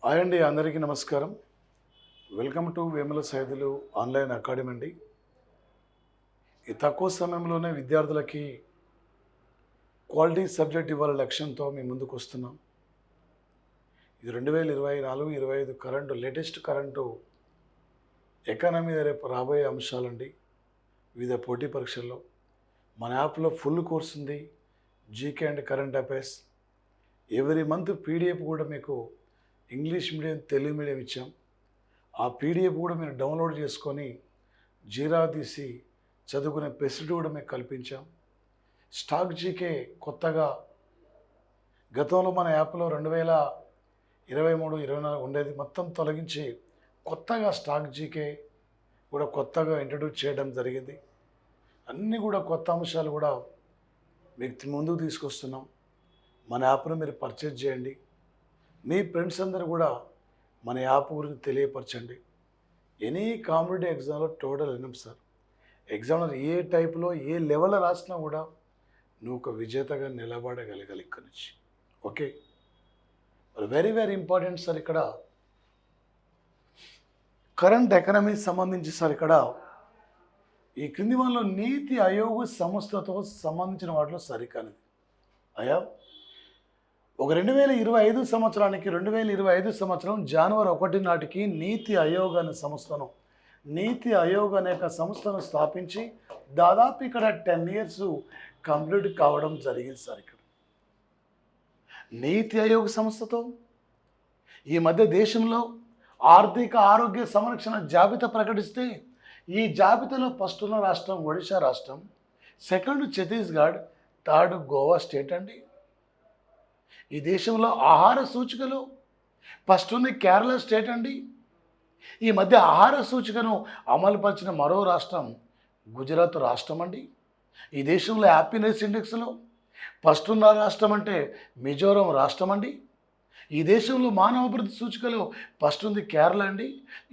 Hi అండి, అందరికీ నమస్కారం. Welcome to Vemula Saidulu online academy అండి. ఈ తక్కువ సమయంలోనే విద్యార్థులకి క్వాలిటీ సబ్జెక్ట్ ఇవ్వాల లక్ష్యంతో మీ ముందుకు వస్తున్నాం. ఇది 2024-25 కరెంటు లేటెస్ట్ కరెంటు ఎకానమీ రేపు రాబోయే అంశాలండి. వివిధ పోటీ పరీక్షల్లో మన యాప్లో ఫుల్ కోర్స్ ఉంది. GK and current affairs every month PDF కూడా మీకు ఇంగ్లీష్ మీడియం తెలుగు మీడియం ఇచ్చాం. ఆ పీడిఎఫ్ కూడా మీరు డౌన్లోడ్ చేసుకొని జీరా తీసి చదువుకునే ఫెసిలిటీ కూడా మీకు కల్పించాం. స్టాక్ జీకే కొత్తగా గతంలో మన యాప్లో 2023-24 ఉండేది మొత్తం తొలగించి కొత్తగా స్టాక్ జీకే కూడా కొత్తగా ఇంట్రడ్యూస్ చేయడం జరిగింది. అన్నీ కూడా కొత్త అంశాలు కూడా మీకు ముందుకు తీసుకొస్తున్నాం. మన యాప్ను మీరు పర్చేజ్ చేయండి. మీ ఫ్రెండ్స్ అందరూ కూడా మన యాప్ గురించి తెలియపరచండి. ఎనీ కాంపిటేటివ్ ఎగ్జామ్లో టోటల్ వినం సార్. ఎగ్జామ్లో ఏ టైప్లో ఏ లెవెల్లో రాసినా కూడా నువ్వు ఒక విజేతగా నిలబడగలగాలి ఇక్కడి నుంచి. Okay, very very important sir. ఇక్కడ కరెంట్ ఎకనామీకి సంబంధించి సార్, ఇక్కడ ఈ క్రింది వాళ్ళలో నీతి ఆయోగ్ సంస్థతో సంబంధించిన వాటిలో సరికానిది అయా. ఒక 2025 సంవత్సరానికి 2025 సంవత్సరం జనవరి 1 నాటికి నీతి ఆయోగ్ అనే సంస్థను స్థాపించి దాదాపు ఇక్కడ 10 years కంప్లీట్ కావడం జరిగింది సార్. ఇక్కడ నీతి ఆయోగ్ సంస్థతో ఈ మధ్య దేశంలో ఆర్థిక ఆరోగ్య సంరక్షణ జాబితా ప్రకటిస్తే ఈ జాబితాలో ఫస్ట్ ఉన్న రాష్ట్రం ఒడిశా రాష్ట్రం, second Chhattisgarh, third Goa state అండి. ఈ దేశంలో ఆహార సూచికలో ఫస్ట్ ఉంది కేరళ స్టేట్ అండి. ఈ మధ్య ఆహార సూచికను అమలుపరిచిన మరో రాష్ట్రం గుజరాత్ రాష్ట్రం అండి. ఈ దేశంలో హ్యాపీనెస్ ఇండెక్స్లో ఫస్ట్ ఉన్న రాష్ట్రం అంటే మిజోరం రాష్ట్రం అండి. ఈ దేశంలో మానవ అభివృద్ధి సూచికలో ఫస్ట్ ఉంది కేరళ అండి.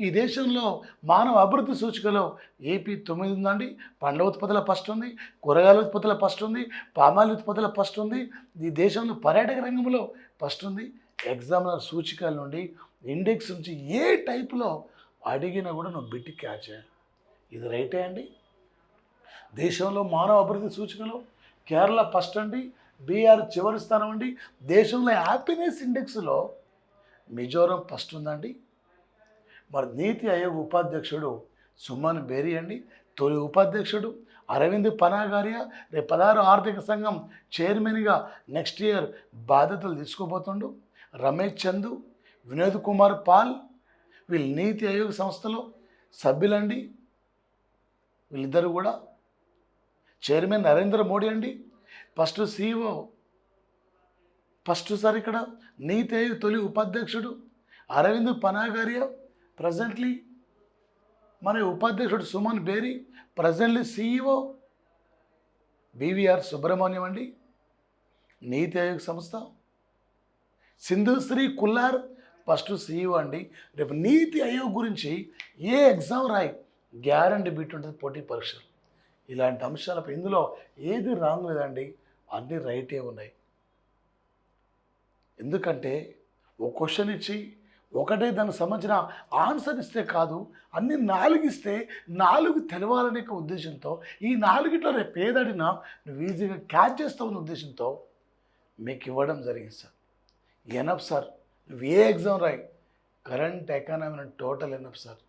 ఈ దేశంలో మానవ అభివృద్ధి సూచికలో ఏపీ 9 ఉందండి. పండ్ల ఉత్పత్తుల ఫస్ట్ ఉంది, కూరగాయల ఉత్పత్తుల ఫస్ట్ ఉంది, పామాయిల్ ఉత్పత్తుల ఫస్ట్ ఉంది. ఈ దేశంలో పర్యాటక రంగంలో ఫస్ట్ ఉంది. ఎగ్జామినర్ సూచికల నుండి ఇండెక్స్ నుంచి ఏ టైప్లో అడిగినా కూడా నువ్వు బిట్టి క్యాచ్ చేయాలి. ఇది రైటే అండి. దేశంలో మానవ అభివృద్ధి సూచికలో కేరళ ఫస్ట్ అండి, బీఆర్ చివరి స్థానం అండి. దేశంలో హ్యాపీనెస్ ఇండెక్స్లో మిజోరం ఫస్ట్ ఉందండి. మరి నీతి ఆయోగ్ ఉపాధ్యక్షుడు సుమన్ బేరీ అండి. తొలి ఉపాధ్యక్షుడు అరవింద్ పనాగారియా రేపు 16 ఆర్థిక సంఘం చైర్మన్గా నెక్స్ట్ ఇయర్ బాధ్యతలు తీసుకోబోతుండు. రమేష్ చందు, వినోద్ కుమార్ పాల్ వీళ్ళు నీతి ఆయోగ్ సంస్థలో సభ్యులండి. వీళ్ళిద్దరు కూడా చైర్మన్ నరేంద్ర మోడీ అండి ఫస్ట్ CEO. ఫస్ట్ సార్ ఇక్కడ నీతి ఆయోగ్ తొలి ఉపాధ్యక్షుడు అరవింద్ పనాగారియా, ప్రజెంట్లీ మన ఉపాధ్యక్షుడు Suman Bery, presently CEO BVR Subrahmanyam అండి. నీతి ఆయోగ్ సంస్థ సింధుశ్రీ కుల్లార్ ఫస్ట్ CEO అండి. రేపు నీతి ఆయోగ్ గురించి ఏ ఎగ్జామ్ రాయి గ్యారంటీ బిట్ ఉంటుంది పోటీ పరీక్షలు. ఇలాంటి అంశాలపై ఇందులో ఏది రాంగ్ లేదండి, అన్నీ రైటే ఉన్నాయి. ఎందుకంటే ఒక క్వశ్చన్ ఇచ్చి ఒకటే దానికి సంబంధించిన ఆన్సర్ ఇస్తే కాదు, అన్ని 4 ఇస్తే 4 తెలవాలనే ఉద్దేశంతో ఈ 4గిట్లో రేపు ఏదడినా నువ్వు ఈజీగా క్యాచ్ చేస్తావనే ఉద్దేశంతో మీకు ఇవ్వడం జరిగింది సార్. ఎనఫ్ సార్, నువ్వు ఏ ఎగ్జామ్ రాయి current economy total enough sir.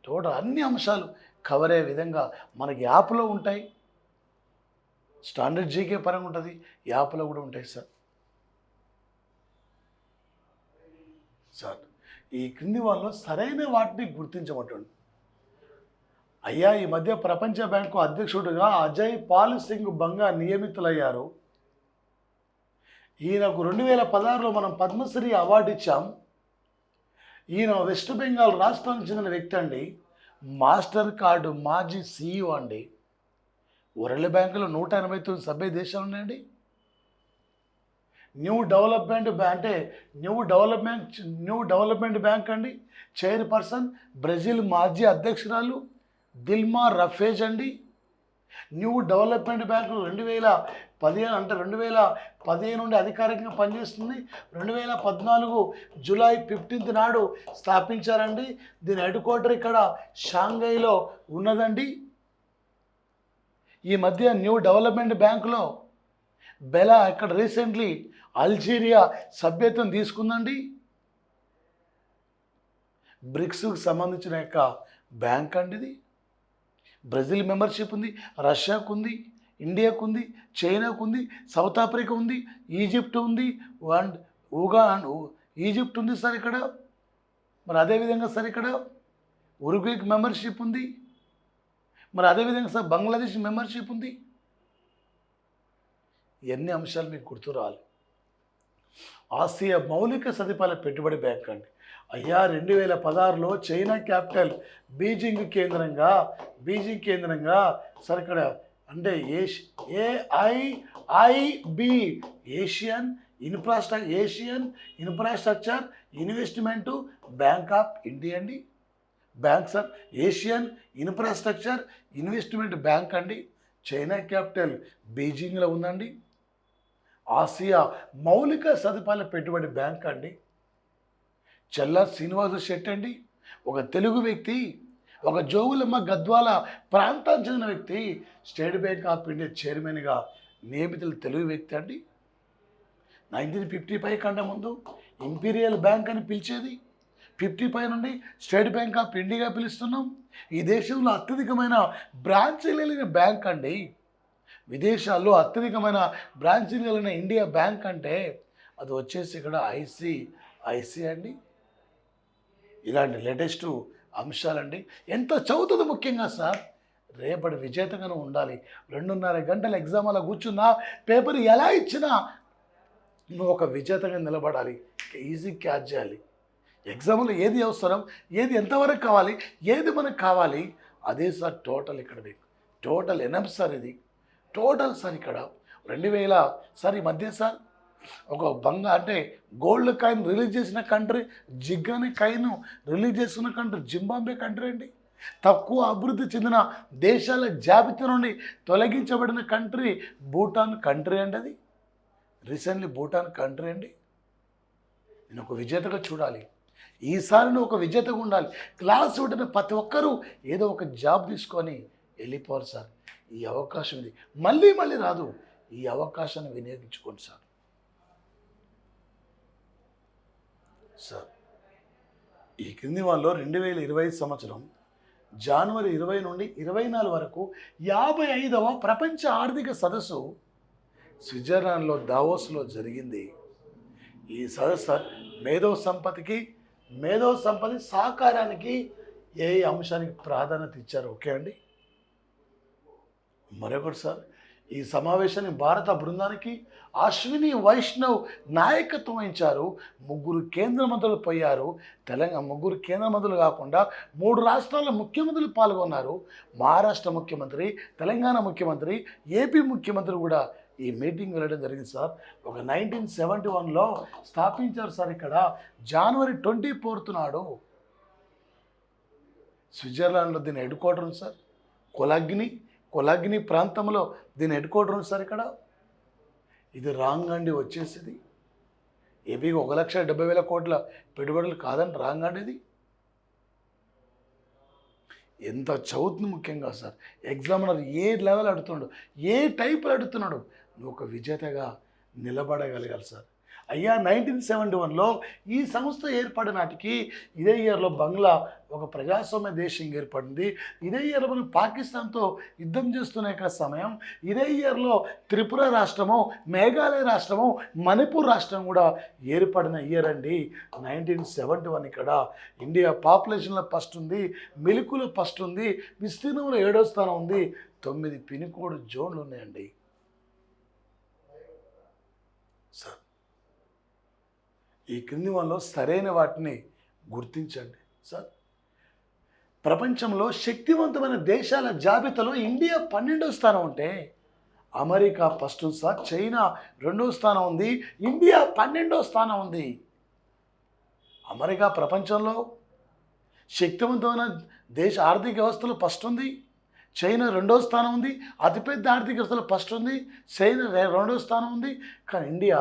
Total అన్ని అంశాలు కవర్ అయ్యే విధంగా మనకి యాప్లో ఉంటాయి. స్టాండర్డ్ జీకే పరంగా ఉంటుంది, యాప్లో కూడా ఉంటాయి సార్. ఈ క్రింది వాళ్ళలో సరైన వాటిని గుర్తించమంటుంది. అయ్యా, ఈ మధ్య ప్రపంచ బ్యాంకు అధ్యక్షుడిగా అజయ్ పాల్ సింగ్ బంగా నియమితులయ్యారు. ఈయనకు 2016లో మనం పద్మశ్రీ అవార్డు ఇచ్చాం. ఈయన వెస్ట్ బెంగాల్ రాష్ట్రానికి చెందిన వ్యక్తి అండి. మాస్టర్ కార్డు మాజీ CEO అండి. వరల్డ్ బ్యాంకులో 189 సభ్య దేశాలు ఉన్నాయండి. న్యూ డెవలప్మెంట్ బ్యాంక్ అండి. చైర్పర్సన్ బ్రెజిల్ మాజీ అధ్యక్షురాలు దిల్మా రఫేజ్ అండి. న్యూ డెవలప్మెంట్ బ్యాంకు 2015 అంటే 2015 నుండి అధికారికంగా పనిచేస్తుంది. 2014 జూలై 15 నాడు స్థాపించారండి. దీని హెడ్ క్వార్టర్ ఇక్కడ షాంఘైలో ఉన్నదండి. ఈ మధ్య న్యూ డెవలప్మెంట్ బ్యాంకులో బెలా ఇక్కడ రీసెంట్లీ అల్జీరియా సభ్యత్వం తీసుకుందండి. బ్రిక్స్కి సంబంధించిన యొక్క బ్యాంక్ అండి ఇది. బ్రెజిల్ మెంబర్షిప్ ఉంది, రష్యాకు ఉంది, ఇండియాకు ఉంది, చైనాకు ఉంది, సౌత్ ఆఫ్రికా ఉంది, ఈజిప్ట్ ఉంది, అండ్ ఈజిప్ట్ ఉంది సార్ ఇక్కడ. మరి అదేవిధంగా సార్ ఇక్కడ ఉరుగ్వేకి మెంబర్షిప్ ఉంది. మరి అదేవిధంగా సార్ బంగ్లాదేశ్ మెంబర్షిప్ ఉంది. ఎన్ని అంశాలు మీకు గుర్తు రావాలి. ఆసియా మౌలిక సదుపాయాల పెట్టుబడి బ్యాంక్ అండి. అయ్యా 2016లో చైనా క్యాపిటల్ బీజింగ్ కేంద్రంగా సార్ ఇక్కడ అంటే AIIB Asian infrastructure investment bank of India అండి. Bank sir Asian infrastructure investment bank అండి. చైనా క్యాపిటల్ బీజింగ్లో ఉందండి. ఆసియా మౌలిక సదుపాయాల పెట్టుబడి బ్యాంక్ అండి. చెల్లా శ్రీనివాస శెట్టి అండి, ఒక తెలుగు వ్యక్తి, ఒక జోగులమ్మ గద్వాల ప్రాంతానికి చెందిన వ్యక్తి, స్టేట్ బ్యాంక్ ఆఫ్ ఇండియా చైర్మన్గా నియమితులు తెలుగు వ్యక్తి అండి. 1955 కంటే ముందు ఇంపీరియల్ బ్యాంక్ అని పిలిచేది. 55 నుండి స్టేట్ బ్యాంక్ ఆఫ్ ఇండియాగా పిలుస్తున్నాం. ఈ దేశంలో అత్యధికమైన బ్రాంచీలు కలిగిన బ్యాంక్ అండి. విదేశాల్లో అత్యధికమైన బ్రాంచీలు కలిగిన ఇండియా బ్యాంక్ అంటే అది వచ్చేసి ఇక్కడ ఐసిఐసి అండి. ఇలాంటి లేటెస్ట్ అంశాలండి. ఎంత చదువుతుంది ముఖ్యంగా సార్, రేపటి విజేతగానే ఉండాలి. 2.5 గంటల ఎగ్జామ్ అలా కూర్చున్నా పేపర్ ఎలా ఇచ్చినా నువ్వు ఒక విజేతగా నిలబడాలి, ఈజీ క్యాచ్ చేయాలి. ఎగ్జామ్లో ఏది అవసరం, ఏది ఎంతవరకు కావాలి, ఏది మనకు కావాలి, అదే సార్ టోటల్ ఇక్కడ మీకు టోటల్ ఎనఫ్ సార్. ఇది టోటల్ సార్ ఇక్కడ 2000 సార్ ఈ మధ్య సార్ ఒక అంటే గోల్డ్ కాయిన్ రిలీజ్ చేసిన కంట్రీ, జిగ్ అనే కాయిన్ రిలీజ్ చేస్తున్న కంట్రీ జింబాబ్వే కంట్రీ అండి. తక్కువ అభివృద్ధి చెందిన దేశాల జాబితా నుండి తొలగించబడిన కంట్రీ భూటాన్ కంట్రీ అండి. అది రీసెంట్లీ భూటాన్ కంట్రీ అండి. నేను ఒక విజేతగా చూడాలి. ఈసారి నువ్వు ఒక విజేతగా ఉండాలి. క్లాస్ ఉంటున్న ప్రతి ఒక్కరూ ఏదో ఒక జాబ్ తీసుకొని వెళ్ళిపోవాలి సార్. ఈ అవకాశం ఇది మళ్ళీ రాదు. ఈ అవకాశాన్ని వినియోగించుకోండి సార్. ఈ క్రింది వాళ్ళలో 2020 సంవత్సరం జనవరి 20 నుండి 24 వరకు 55వ ప్రపంచ ఆర్థిక సదస్సు స్విట్జర్లాండ్లో దావోస్లో జరిగింది. ఈ సదస్సు మేధో సంపత్తి సహకారానికి ఏ అంశానికి ప్రాధాన్యత ఇచ్చారు? ఓకే అండి. మరొకటి సార్, ఈ సమావేశాన్ని భారత బృందానికి అశ్విని వైష్ణవ్ నాయకత్వం వహించారు. 3 కేంద్ర మంత్రులు పోయారు. తెలంగాణ 3 కేంద్ర మంత్రులు కాకుండా 3 రాష్ట్రాల ముఖ్యమంత్రులు పాల్గొన్నారు. మహారాష్ట్ర ముఖ్యమంత్రి, తెలంగాణ ముఖ్యమంత్రి, ఏపీ ముఖ్యమంత్రి కూడా ఈ మీటింగ్ వెళ్ళడం జరిగింది సార్. ఒక 1971లో స్థాపించారు సార్. ఇక్కడ జనవరి 24 నాడు స్విట్జర్లాండ్లో దీని హెడ్ క్వార్టర్ ఉంది సార్. కొలాగ్ని ప్రాంతంలో దీని హెడ్ క్వార్టర్ ఉంది సార్. ఇక్కడ ఇది రాంగ్ అండి. వచ్చేసింది ఏపీకి 1,70,000 కోట్ల పెట్టుబడులు కాదండి, రాంగ్ అండి. ఇది ఎంత చదువుతుంది ముఖ్యంగా సార్. ఎగ్జామినర్ ఏ లెవెల్ అడుగుతున్నాడు, ఏ టైపులు అడుగుతున్నాడు, నువ్వు ఒక విజేతగా నిలబడగలగాలి సార్. అయ్యా 1971లో ఈ సంస్థ ఏర్పడిన నాటికి ఇదే ఇయర్లో బంగ్లా ఒక ప్రజాస్వామ్య దేశంగా ఏర్పడింది. ఇదే ఇయర్లో మనం పాకిస్తాన్తో యుద్ధం చేస్తున్న సమయం. ఇదే ఇయర్లో త్రిపుర రాష్ట్రము, మేఘాలయ రాష్ట్రము, మణిపూర్ రాష్ట్రం కూడా ఏర్పడిన ఇయర్ అండి 1971. ఇక్కడ ఇండియా పాపులేషన్లో ఫస్ట్ ఉంది, మిల్కులో ఫస్ట్ ఉంది, విస్తీర్ణంలో 7వ స్థానం ఉంది. 9 పిన్కోడ్ జోన్లు ఉన్నాయండి సార్. ఈ క్రింది వాళ్ళలో సరైన వాటిని గుర్తించండి సార్. ప్రపంచంలో శక్తివంతమైన దేశాల జాబితాలో ఇండియా 12వ స్థానం ఉంటే అమెరికా ఫస్ట్ సార్, చైనా 2వ స్థానం ఉంది, ఇండియా 12వ స్థానం ఉంది. అమెరికా ప్రపంచంలో శక్తివంతమైన దేశ ఆర్థిక వ్యవస్థలో ఫస్ట్ ఉంది, చైనా రెండో స్థానం ఉంది, అతిపెద్ద ఆర్థిక వ్యవస్థలో ఫస్ట్ ఉంది, చైనా రెండో స్థానం ఉంది. కానీ ఇండియా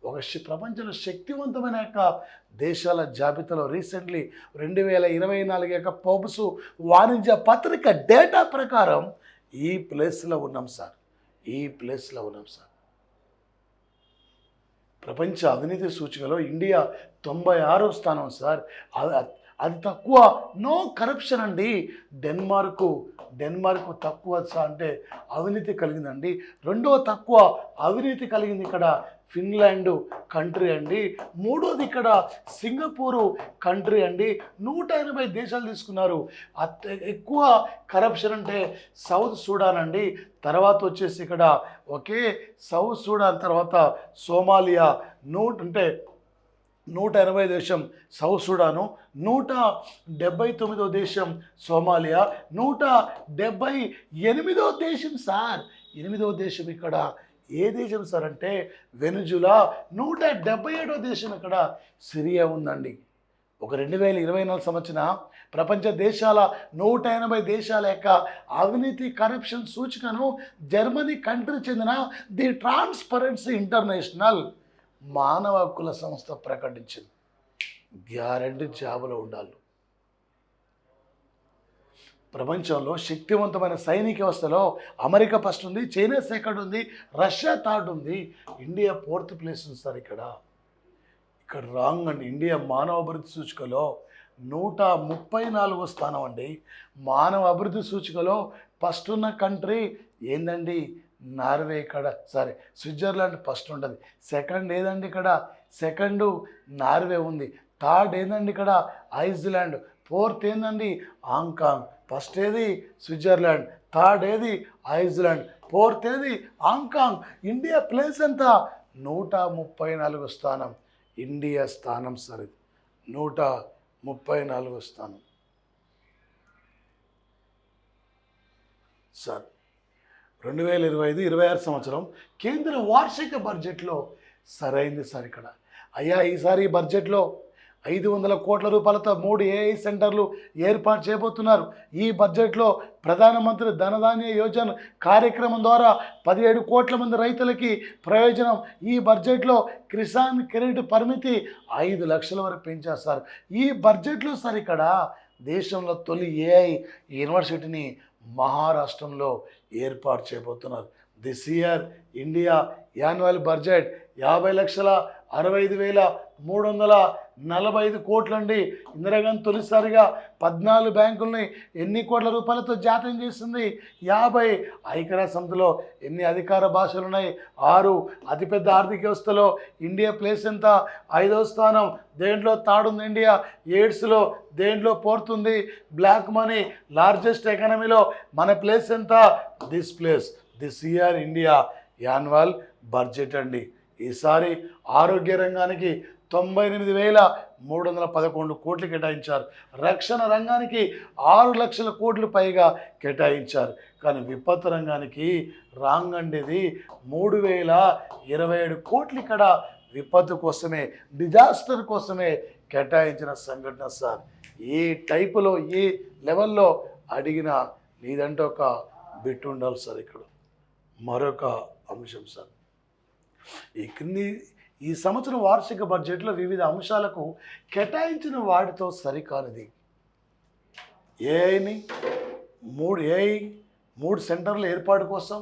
ఒక ప్రపంచంలో శక్తివంతమైన యొక్క దేశాల జాబితాలో రీసెంట్లీ 2024 యొక్క ఫోర్బ్స్ వాణిజ్య పత్రిక డేటా ప్రకారం ఈ ప్లేస్లో ఉన్నాం సార్. ప్రపంచ అవినీతి సూచికలో ఇండియా 96వ స్థానం సార్. అది తక్కువ, నో కరప్షన్ అండి. డెన్మార్కు తక్కువ అంటే అవినీతి కలిగిందండి. రెండవ తక్కువ అవినీతి కలిగింది ఇక్కడ ఫిన్లాండ్ కంట్రీ అండి. మూడోది ఇక్కడ సింగపూరు కంట్రీ అండి. 180 దేశాలు తీసుకున్నారు. ఎక్కువ కరప్షన్ అంటే సౌత్ సూడాన్ అండి. తర్వాత వచ్చేసి ఇక్కడ సౌత్ సూడాన్ తర్వాత సోమాలియా 180 దేశం సౌత్ సూడాను, 179వ దేశం సోమాలియా, 178వ దేశం సార్. 8వ దేశం ఇక్కడ ఏ దేశం సార్ అంటే వెనుజులా, 177వ దేశం ఇక్కడ సిరియా ఉందండి. ఒక 2024 సంవత్సరం ప్రపంచ దేశాల 180 దేశాల యొక్క అవినీతి కరప్షన్ సూచికను జర్మనీ కంట్రీ చెందిన ది ట్రాన్స్పరెన్సీ ఇంటర్నేషనల్ మానవ హక్కుల సంస్థ ప్రకటించింది. గ్యారంటీ జాబులో ఉండాలి. ప్రపంచంలో శక్తివంతమైన సైనిక వ్యవస్థలో అమెరికా ఫస్ట్ ఉంది, చైనా సెకండ్ ఉంది, రష్యా థర్డ్ ఉంది, ఇండియా 4th ప్లేస్ ఉంది సార్. ఇక్కడ రాంగ్ అండి. ఇండియా మానవ అభివృద్ధి సూచికలో 134వ స్థానం అండి. మానవ అభివృద్ధి సూచికలో ఫస్ట్ ఉన్న కంట్రీ ఏందండి? నార్వే. స్విట్జర్లాండ్ ఫస్ట్ ఉంటుంది. సెకండ్ ఏదండి? సెకండ్ నార్వే ఉంది. థర్డ్ ఏందండి? ఐస్లాండ్. ఫోర్త్ ఏందండి? హాంకాంగ్. ఫస్ట్ ఏది? స్విట్జర్లాండ్. థర్డ్ ఏది? ఐస్లాండ్. ఫోర్త్ ఏది? హాంకాంగ్. ఇండియా ప్లేస్ ఎంత? 134వ స్థానం ఇండియా స్థానం సార్. 134వ స్థానం సార్. 2025-26 సంవత్సరం కేంద్ర వార్షిక బడ్జెట్లో సరైంది సార్. ఈసారి ఈ బడ్జెట్లో 500 కోట్ల రూపాయలతో 3 ఏఐ సెంటర్లు ఏర్పాటు చేయబోతున్నారు. ఈ బడ్జెట్లో ప్రధానమంత్రి ధనధాన్య యోజన కార్యక్రమం ద్వారా 17 కోట్ల మంది రైతులకి ప్రయోజనం. ఈ బడ్జెట్లో కిసాన్ క్రెడిట్ పరిమితి 5 లక్షల వరకు పెంచారు సార్. ఈ బడ్జెట్లో సార్ దేశంలో తొలి ఏఐ యూనివర్సిటీని మహారాష్ట్రంలో ఏర్పాటు చేయబోతున్నారు. This year India annual budget 50,65,345 కోట్లండి. Indira Gandhi తొలిసారిగా 14 బ్యాంకుల్ని ఎన్ని కోట్ల రూపాయలతో జాతీయం చేసింది? 50. ఐక్యరాజ్య సమితిలో ఎన్ని అధికార భాషలు ఉన్నాయి? 6. అతిపెద్ద ఆర్థిక వ్యవస్థలో ఇండియా ప్లేస్ ఎంత? 5వ స్థానం. దేంట్లో థర్డ్ ఉంది ఇండియా? ఎయిడ్స్లో. దేంట్లో ఫోర్త్ ఉంది? Black money. లార్జెస్ట్ ఎకానమీలో మన ప్లేస్ ఎంత? This year India annual budget అండి. ఈసారి ఆరోగ్య రంగానికి 98,311 కోట్లు కేటాయించారు. రక్షణ రంగానికి 6 లక్షల కోట్లు పైగా కేటాయించారు. కానీ విపత్తు రంగానికి రాంగ్ అండేది 3,027 కోట్లు విపత్తు కోసమే, డిజాస్టర్ కోసమే కేటాయించిన సంఘటన సార్. ఏ టైపులో ఏ లెవెల్లో అడిగినా నీదంటే ఒక బిట్ ఉండాలి సార్. మరొక అంశం సార్, ఈ సంవత్సరం వార్షిక బడ్జెట్లో వివిధ అంశాలకు కేటాయించిన వాటితో సరికానిది. ఏఐని 3 సెంటర్ల ఏర్పాటు కోసం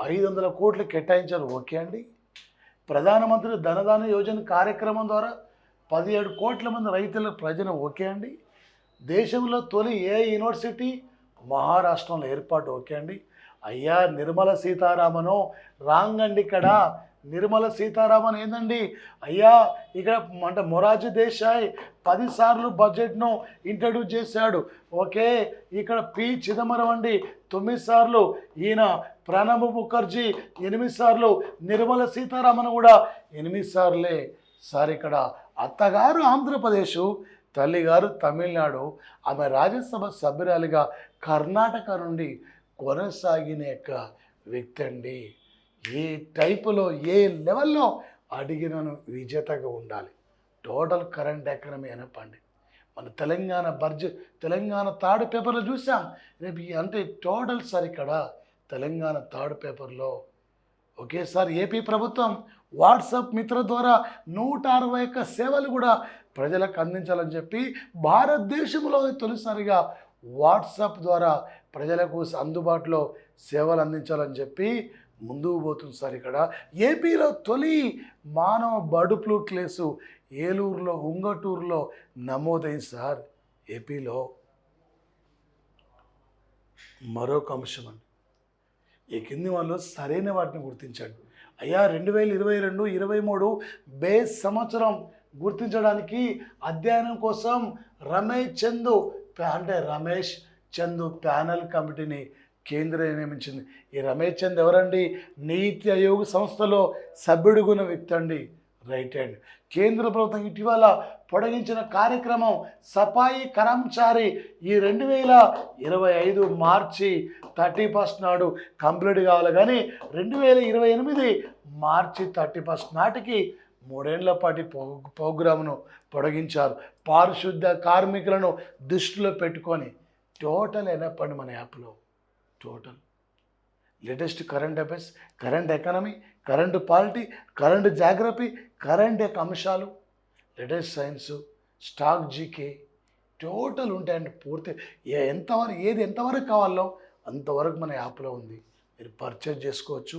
500 కోట్లు కేటాయించారు. ఓకే అండి. ప్రధానమంత్రి ధనధాన్య యోజన కార్యక్రమం ద్వారా 17 కోట్ల మంది రైతుల ప్రయోజనం. ఓకే అండి. దేశంలో తొలి ఏఐ యూనివర్సిటీ మహారాష్ట్రంలో ఏర్పాటు. ఓకే అండి. అయ్యా నిర్మలా సీతారామన్ రాంగ్ అండి. నిర్మలా సీతారామన్ ఏందండి? అయ్యా అంటే మొరార్జీ దేశాయ్ 10 సార్లు బడ్జెట్ను ఇంట్రడ్యూస్ చేశాడు. ఓకే. పి చిదంబరం అండి 9 సార్లు, ఈయన ప్రణబ్ ముఖర్జీ 8 సార్లు, నిర్మలా సీతారామన్ కూడా 8 సార్లే సార్. అత్తగారు ఆంధ్రప్రదేశ్, తల్లిగారు తమిళనాడు, ఆమె రాజ్యసభ సభ్యురాలిగా కర్ణాటక నుండి కొనసాగిన వ్యక్తి అండి. ఏ టైపులో ఏ లెవెల్లో అడిగినను విజేతగా ఉండాలి. టోటల్ కరెంట్ ఎకానమీ అనపండి, మన తెలంగాణ థర్డ్ పేపర్లో చూసాం. రేపు అంటే టోటల్ సార్ ఇక్కడ తెలంగాణ థర్డ్ పేపర్లో ఒకేసారి ఏపీ ప్రభుత్వం వాట్సాప్ మిత్ర ద్వారా 161 సేవలు కూడా ప్రజలకు అందించాలని చెప్పి భారతదేశంలోనే తొలిసారిగా వాట్సాప్ ద్వారా ప్రజలకు అందుబాటులో సేవలు అందించాలని చెప్పి ముందుకు పోతుంది సార్. ఇక్కడ ఏపీలో తొలి మానవ బర్డ్ ఫ్లూ కేసు ఏలూరులో ఉంగటూరులో నమోదైంది సార్. ఏపీలో మరొక అంశం అండి, ఈ కింది వాళ్ళు సరైన వాటిని గుర్తించండి. అయ్యా 2022-23 బేస్ సంవత్సరం గుర్తించడానికి అధ్యయనం కోసం రమేష్ చందు ప్యానెల్ కమిటీని కేంద్రం నియమించింది. ఈ రమేష్ చంద్ ఎవరండి? నీతి ఆయోగ్ సంస్థలో సభ్యుడుగున్న వ్యక్తి అండి. Right hand. కేంద్ర ప్రభుత్వం ఇటీవల పొడిగించిన కార్యక్రమం సఫాయి కర్మచారి ఈ 2025 మార్చి 31 నాడు కంప్లీట్ కావాలి, కానీ 2028 మార్చి 31 నాటికి 3 ఏళ్ల పాటు ప్రోగ్రామ్ను పొడిగించారు. పారిశుద్ధ కార్మికులను దృష్టిలో పెట్టుకొని టోటల్ ఎనప్పండి మన యాప్లో total latest current affairs, current economy, current polity, current geography, current అంశాలు, latest science, static GK total ఉంటాయండి. పూర్తి ఏది ఎంతవరకు కావాలో అంతవరకు మన యాప్లో ఉంది. మీరు పర్చేజ్ చేసుకోవచ్చు.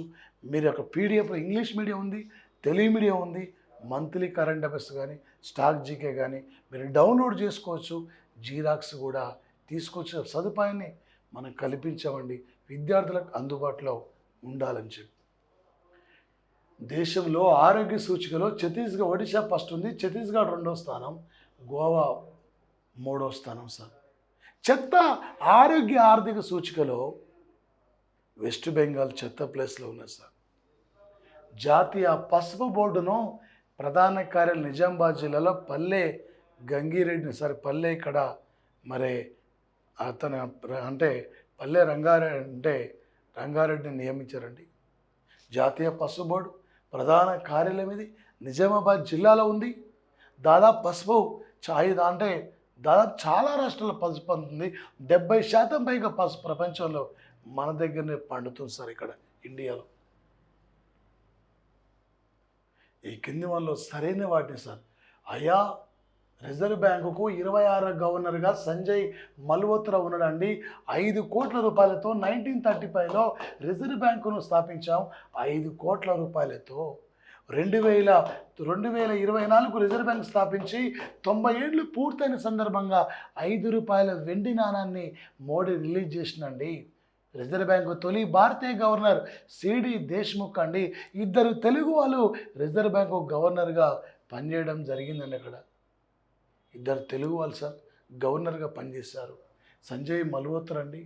మీరు ఒక పీడిఎఫ్లో ఇంగ్లీష్ మీడియం ఉంది, తెలుగు మీడియం ఉంది. మంత్లీ కరెంట్ అఫైర్స్ కానీ స్టాక్ జీకే కానీ మీరు డౌన్లోడ్ చేసుకోవచ్చు. జీరాక్స్ కూడా తీసుకొచ్చే సదుపాయాన్ని మనం కల్పించామండి, విద్యార్థులకు అందుబాటులో ఉండాలని చెప్పి. దేశంలో ఆరోగ్య సూచికలో ఒడిశా ఫస్ట్ ఉంది, ఛత్తీస్గఢ్ 2వ స్థానం, గోవా 3వ స్థానం సార్. చెత్త ఆర్థిక సూచికలో వెస్ట్ బెంగాల్ చెత్త ప్లేస్లో ఉన్నది సార్. జాతీయ పసుపు బోర్డును ప్రధాన కార్యాలయం నిజామాబాద్ జిల్లాలో పల్లె ఇక్కడ మరి అతను అంటే పల్లె రంగారెడ్డిని నియమించారండి. జాతీయ పసుపు బోర్డు ప్రధాన కార్యాలయం ఇది నిజామాబాద్ జిల్లాలో ఉంది. దాదాపు చాలా రాష్ట్రాల్లో పసుపు పండుతుంది. 70% పైగా పసుపు ప్రపంచంలో మన దగ్గరనే పండుతుంది సార్ ఇక్కడ ఇండియాలో. ఈ కింది వాళ్ళు సరైన వాటిని సార్. అయా రిజర్వ్ బ్యాంకుకు 26వ గవర్నర్గా సంజయ్ మల్హోత్రా ఉన్నాడండి. 5 కోట్ల రూపాయలతో 1935లో రిజర్వ్ బ్యాంకును స్థాపించాం. 5 కోట్ల రూపాయలతో 2024 రిజర్వ్ బ్యాంక్ స్థాపించి 90 ఏళ్ళు పూర్తయిన సందర్భంగా 5 రూపాయల వెండి నాణాన్ని మోడీ రిలీజ్ చేసినండి. రిజర్వ్ బ్యాంకు తొలి భారతీయ గవర్నర్ సిడి దేశ్ముఖ్ అండి. 2 తెలుగు వాళ్ళు రిజర్వ్ బ్యాంకు గవర్నర్గా పనిచేయడం జరిగిందండి. అక్కడ 2 తెలుగు వాళ్ళు సార్ గవర్నర్గా పనిచేశారు. సంజయ్ మల్హోత్రా అండి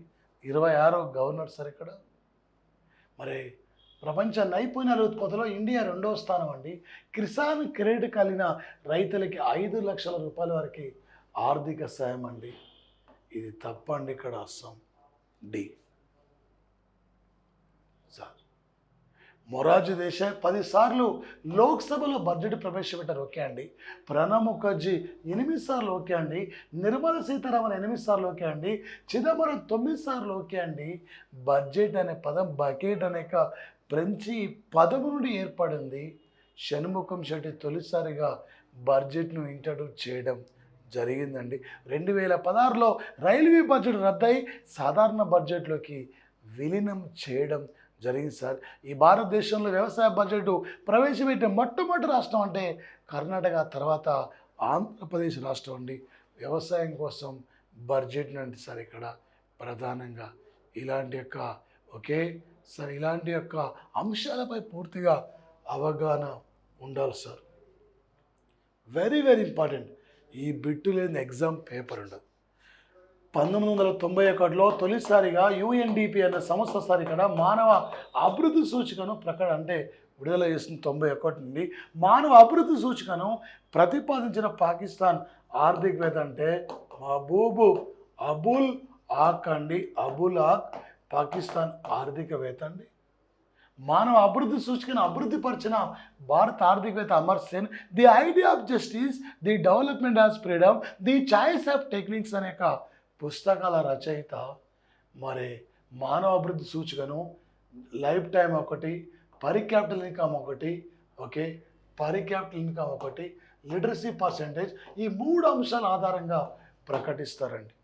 26వ గవర్నర్ సార్ ఇక్కడ. మరి ప్రపంచ నైపుణ్యాల ఉత్పత్తిలో ఇండియా 2వ స్థానం అండి. కిసాన్ క్రెడిట్ కలిగిన రైతులకి 5 లక్షల రూపాయల వరకు ఆర్థిక సాయం అండి. ఇది తప్పండి ఇక్కడ అస్సాం డి సార్. మొరార్జీ దేశాయ్ 10 సార్లు లోక్సభలో బడ్జెట్ ప్రవేశపెట్టారు, ఓకే అండి. ప్రణబ్ ముఖర్జీ 8 సార్లు ఓకే అండి. నిర్మలా సీతారామన్ 8 సార్లు ఓకే అండి. చిదంబరం 9 సార్లు ఓకే అండి. బడ్జెట్ అనే పదం బకెట్ అనేక ఫ్రెంచి పదము నుండి ఏర్పడింది. షణ్ముఖం శెట్టి తొలిసారిగా బడ్జెట్ను ఇంట్రడ్యూస్ చేయడం జరిగిందండి. 2016లో రైల్వే బడ్జెట్ రద్దయి సాధారణ బడ్జెట్లోకి విలీనం చేయడం జరిగింది సార్. ఈ భారతదేశంలో వ్యవసాయ బడ్జెట్ ప్రవేశపెట్టే మొట్టమొదటి రాష్ట్రం అంటే కర్ణాటక, తర్వాత ఆంధ్రప్రదేశ్ రాష్ట్రం అండి. వ్యవసాయం కోసం బడ్జెట్ అంటే సార్ ఇక్కడ ప్రధానంగా ఇలాంటి యొక్క అంశాలపై పూర్తిగా అవగాహన ఉండాలి సార్. Very very important. ఈ బిట్టు లేని ఎగ్జామ్ పేపర్ ఉండదు. 1991లో తొలిసారిగా యుఎన్డిపి అనే సంస్థ సార్ ఇక్కడ మానవ అభివృద్ధి సూచికను విడుదల చేసిన 91 నుండి మానవ అభివృద్ధి సూచికను ప్రతిపాదించిన పాకిస్తాన్ ఆర్థికవేత్త అంటే అబుల్ ఆక్ పాకిస్తాన్ ఆర్థికవేత్త అండి. మానవ అభివృద్ధి సూచికను అభివృద్ధి పరిచిన భారత ఆర్థికవేత్త Amar Sen the idea of justice the development of freedom the choice of techniques అనే పుస్తకాల రచయిత మరి మానవ అభివృద్ధి సూచికను లైఫ్ టైం ఒకటి, పర్ క్యాపిటల్ ఇన్కమ్ ఒకటి, ఓకే, పర్ క్యాపిటల్ ఇన్కమ్ ఒకటి, లిటరసీ పర్సెంటేజ్, ఈ 3 అంశాల ఆధారంగా ప్రకటిస్తారండి.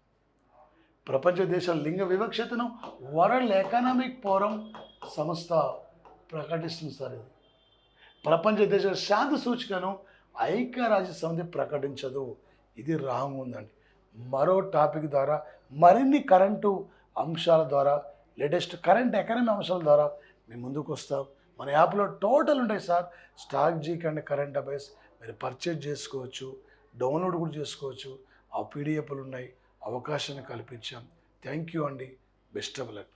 ప్రపంచ దేశాల లింగ వివక్షతను వరల్డ్ ఎకనామిక్ ఫోరం సంస్థ ప్రకటిస్తుంది సార్. ఇది ప్రపంచ దేశాల శాంతి సూచికను ఐక్యరాజ్య సమితి ప్రకటించదు. ఇది రాంగ్ ఉందండి. మరో టాపిక్ ద్వారా మరిన్ని కరెంటు అంశాల ద్వారా, లేటెస్ట్ కరెంట్ ఎకనమీ అంశాల ద్వారా మేము ముందుకు వస్తాం. మన యాప్లో టోటల్ ఉంటాయి sir. Stock జీక్ and current affairs మీరు పర్చేజ్ చేసుకోవచ్చు, డౌన్లోడ్ కూడా చేసుకోవచ్చు. ఆ పీడిఎఫ్లు ఉన్నాయి. అవకాశాన్ని కల్పించాం. థ్యాంక్ యూ అండి. Best of luck.